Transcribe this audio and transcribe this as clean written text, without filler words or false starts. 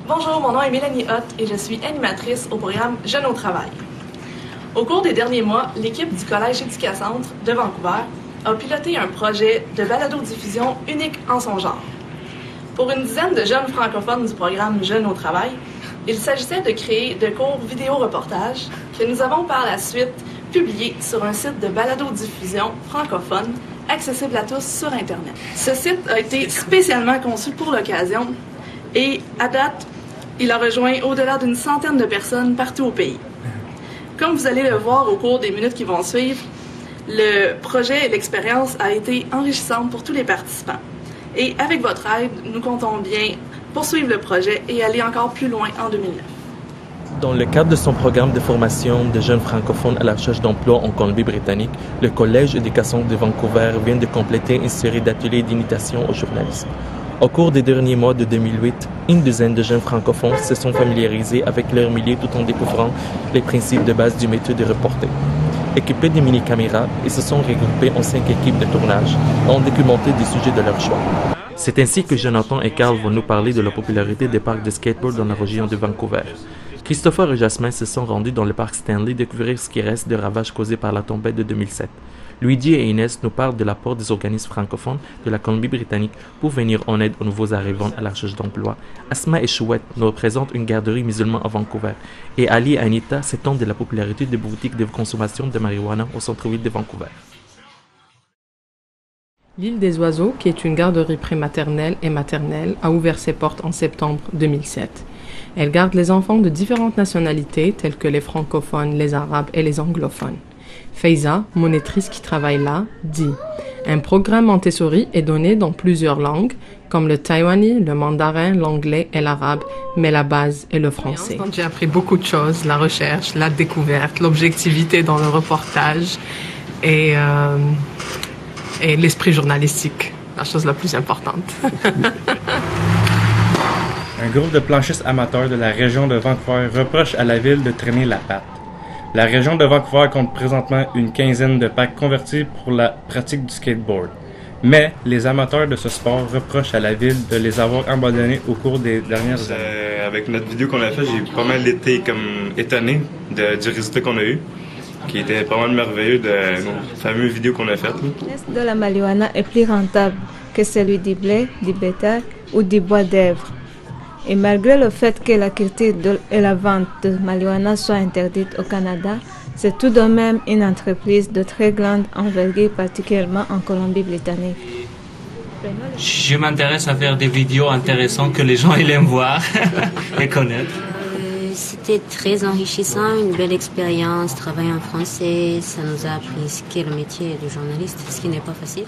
Bonjour, mon nom est Mélanie Hott et je suis animatrice au programme Jeunes au travail. Au cours des derniers mois, l'équipe du Collège Éducacentre de Vancouver a piloté un projet de balado-diffusion unique en son genre. Pour une dizaine de jeunes francophones du programme Jeunes au travail, il s'agissait de créer de courts vidéo-reportages que nous avons par la suite publiés sur un site de balado-diffusion francophone accessible à tous sur Internet. Ce site a été spécialement conçu pour l'occasion et, à date, il a rejoint au-delà d'une centaine de personnes partout au pays. Comme vous allez le voir au cours des minutes qui vont suivre, le projet et l'expérience a été enrichissante pour tous les participants. Et avec votre aide, nous comptons bien poursuivre le projet et aller encore plus loin en 2009. Dans le cadre de son programme de formation de jeunes francophones à la recherche d'emploi en Colombie-Britannique, le Collège Éducacentre de Vancouver vient de compléter une série d'ateliers d'initiation au journalisme. Au cours des derniers mois de 2008, une dizaine de jeunes francophones se sont familiarisés avec leur milieu tout en découvrant les principes de base du métier de reporter. Équipés de mini-caméras, ils se sont regroupés en 5 équipes de tournage et ont documenté des sujets de leur choix. C'est ainsi que Jonathan et Carl vont nous parler de la popularité des parcs de skateboard dans la région de Vancouver. Christopher et Jasmin se sont rendus dans le parc Stanley découvrir ce qui reste des ravages causés par la tempête de 2007. Luigi et Inès nous parlent de l'apport des organismes francophones de la Colombie-Britannique pour venir en aide aux nouveaux arrivants à la recherche d'emploi. Asma et Chouette nous représentent une garderie musulmane à Vancouver. Et Ali et Anita s'étendent de la popularité des boutiques de consommation de marijuana au centre-ville de Vancouver. L'île des Oiseaux, qui est une garderie prématernelle et maternelle, a ouvert ses portes en septembre 2007. Elle garde les enfants de différentes nationalités, telles que les francophones, les arabes et les anglophones. Faiza, monitrice qui travaille là, dit « Un programme Montessori est donné dans plusieurs langues, comme le taïwanais, le mandarin, l'anglais et l'arabe, mais la base est le français. » J'ai appris beaucoup de choses, la recherche, la découverte, l'objectivité dans le reportage et l'esprit journalistique, la chose la plus importante. Un groupe de planchistes amateurs de la région de Vancouver reproche à la ville de traîner la patte. La région de Vancouver compte présentement une quinzaine de packs convertis pour la pratique du skateboard. Mais les amateurs de ce sport reprochent à la ville de les avoir abandonnés au cours des dernières années. Avec notre vidéo qu'on a faite, j'ai pas mal été étonné du résultat qu'on a eu, qui était pas mal merveilleux de nos fameuses vidéos qu'on a faites. Le business de la marijuana est plus rentable que celui du blé, du bétail ou du bois d'œuvre. Et malgré le fait que la culture et la vente de marijuana soient interdites au Canada, c'est tout de même une entreprise de très grande envergure, particulièrement en Colombie-Britannique. Je m'intéresse à faire des vidéos intéressantes que les gens aiment voir et connaître. C'était très enrichissant, une belle expérience, travailler en français, ça nous a appris ce qu'est le métier de journaliste, ce qui n'est pas facile.